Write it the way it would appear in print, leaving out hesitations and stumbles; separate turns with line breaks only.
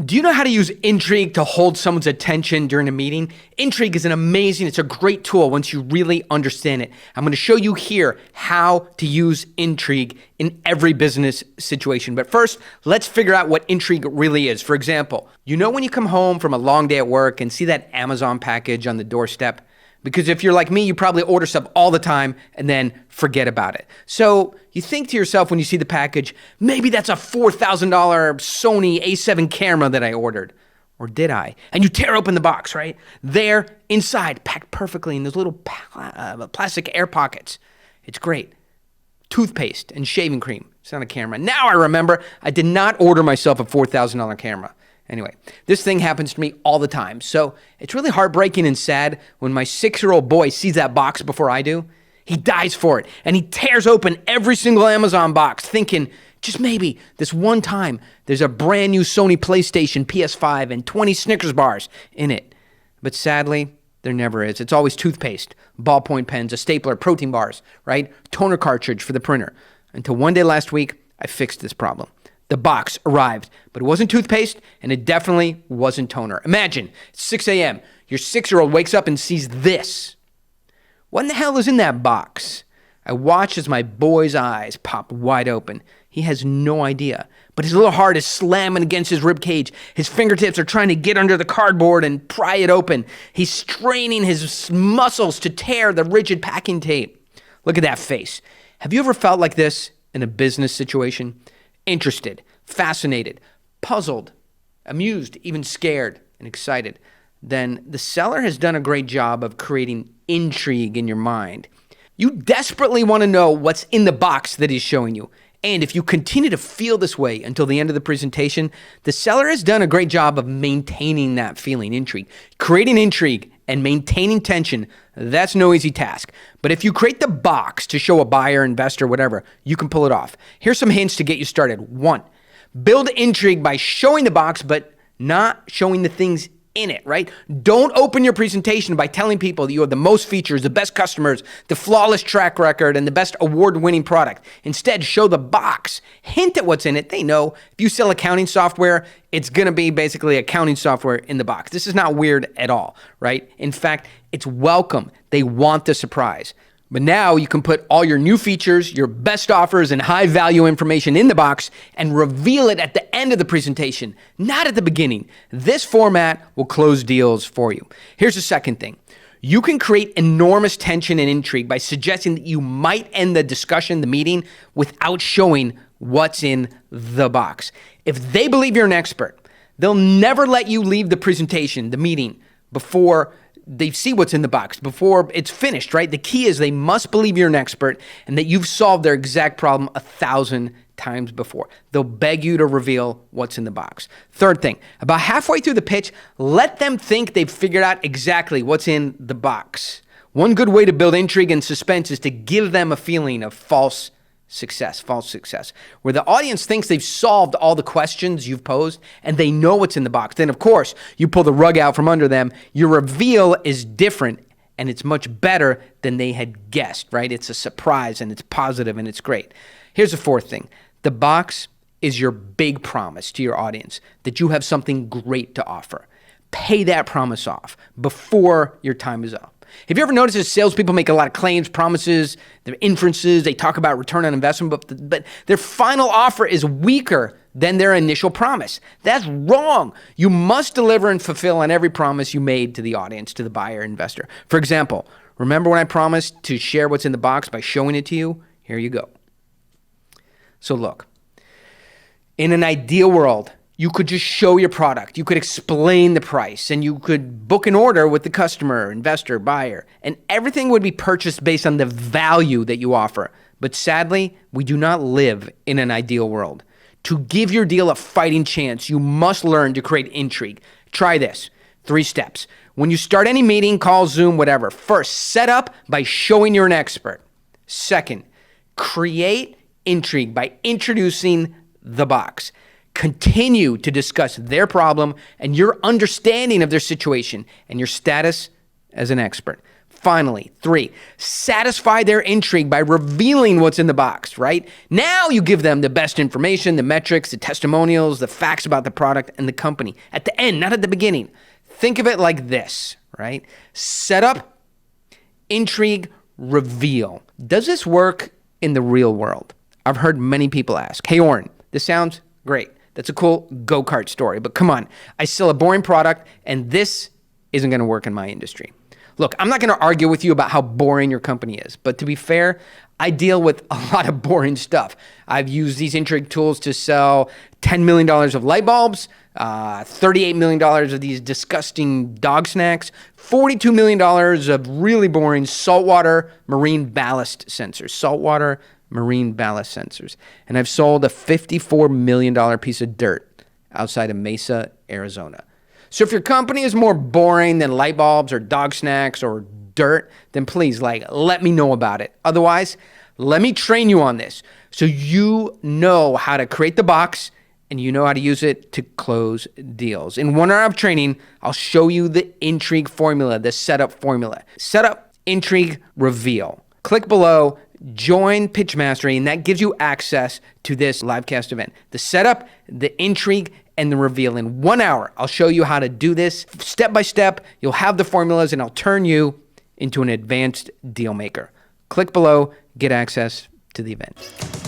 Do you know how to use Intrigue to hold someone's attention during a meeting? Intrigue is it's a great tool once you really understand it. I'm going to show you here how to use Intrigue in every business situation. But first, let's figure out what Intrigue really is. For example, you know when you come home from a long day at work and see that Amazon package on the doorstep? Because if you're like me, you probably order stuff all the time and then forget about it. So you think to yourself when you see the package, maybe that's a $4,000 Sony A7 camera that I ordered. Or did I? And you tear open the box, right? There, inside, packed perfectly in those little plastic air pockets. It's great. Toothpaste and shaving cream. It's not a camera. Now I remember I did not order myself a $4,000 camera. Anyway, this thing happens to me all the time. So it's really heartbreaking and sad when my 6-year-old boy sees that box before I do. He dies for it, and he tears open every single Amazon box thinking, just maybe this one time, there's a brand new Sony PlayStation, PS5, and 20 Snickers bars in it. But sadly, there never is. It's always toothpaste, ballpoint pens, a stapler, protein bars, right? Toner cartridge for the printer. Until one day last week, I fixed this problem. The box arrived, but it wasn't toothpaste, and it definitely wasn't toner. Imagine, it's 6 a.m., your 6-year-old wakes up and sees this. What in the hell is in that box? I watch as my boy's eyes pop wide open. He has no idea, but his little heart is slamming against his rib cage. His fingertips are trying to get under the cardboard and pry it open. He's straining his muscles to tear the rigid packing tape. Look at that face. Have you ever felt like this in a business situation? Interested, fascinated, puzzled, amused, even scared and excited? Then the seller has done a great job of creating intrigue in your mind. You desperately want to know what's in the box that he's showing you. And if you continue to feel this way until the end of the presentation, the seller has done a great job of maintaining that feeling, intrigue. Creating intrigue and maintaining tension, that's no easy task. But if you create the box to show a buyer, investor, whatever, you can pull it off. Here's some hints to get you started. 1, build intrigue by showing the box, but not showing the things in it, right? Don't open your presentation by telling people that you have the most features, the best customers, the flawless track record, and the best award-winning product. Instead, show the box. Hint at what's in it. They know if you sell accounting software, it's going to be basically accounting software in the box. This is not weird at all, right? In fact, it's welcome. They want the surprise. But now you can put all your new features, your best offers, and high-value information in the box and reveal it at the end of the presentation, not at the beginning. This format will close deals for you. Here's the second thing. You can create enormous tension and intrigue by suggesting that you might end the discussion, the meeting, without showing what's in the box. If they believe you're an expert, they'll never let you leave the presentation, the meeting, before they see what's in the box, before it's finished, right? The key is they must believe you're an expert and that you've solved their exact problem 1,000 times before. They'll beg you to reveal what's in the box. Third thing, about halfway through the pitch, let them think they've figured out exactly what's in the box. One good way to build intrigue and suspense is to give them a feeling of false success, where the audience thinks they've solved all the questions you've posed and they know what's in the box. Then, of course, you pull the rug out from under them. Your reveal is different and it's much better than they had guessed, right? It's a surprise and it's positive and it's great. Here's the fourth thing. The box is your big promise to your audience that you have something great to offer. Pay that promise off before your time is up. Have you ever noticed that salespeople make a lot of claims, promises, their inferences, they talk about return on investment, but their final offer is weaker than their initial promise? That's wrong. You must deliver and fulfill on every promise you made to the audience, to the buyer, investor. For example, remember when I promised to share what's in the box by showing it to you? Here you go. So look, in an ideal world, you could just show your product. You could explain the price and you could book an order with the customer, investor, buyer, and everything would be purchased based on the value that you offer. But sadly, we do not live in an ideal world. To give your deal a fighting chance, you must learn to create intrigue. Try this. 3 steps. When you start any meeting, call, Zoom, whatever, first, set up by showing you're an expert. Second, create intrigue by introducing the box. Continue to discuss their problem and your understanding of their situation and your status as an expert. finally, 3, satisfy their intrigue by revealing what's in the box, right? Now you give them the best information, the metrics, the testimonials, the facts about the product and the company. At the end, not at the beginning. Think of it like this, right? Setup, intrigue, reveal. Does this work in the real world? I've heard many people ask, hey, Oren, this sounds great. That's a cool go-kart story, but come on, I sell a boring product and this isn't going to work in my industry. Look, I'm not going to argue with you about how boring your company is, but to be fair, I deal with a lot of boring stuff. I've used these Intrigue tools to sell $10 million of light bulbs, $38 million of these disgusting dog snacks, $42 million of really boring saltwater marine ballast sensors. Saltwater marine ballast sensors. And I've sold a $54 million piece of dirt outside of Mesa, Arizona. So if your company is more boring than light bulbs or dog snacks or dirt, then please, let me know about it. Otherwise, let me train you on this so you know how to create the box and you know how to use it to close deals. In 1 hour of training, I'll show you the Intrigue formula, the setup formula. Setup, intrigue, reveal. Click below, join Pitch Mastery, and that gives you access to this livecast event. The setup, the intrigue, and the reveal. In 1 hour, I'll show you how to do this step by step. You'll have the formulas, and I'll turn you into an advanced deal maker. Click below, get access to the event.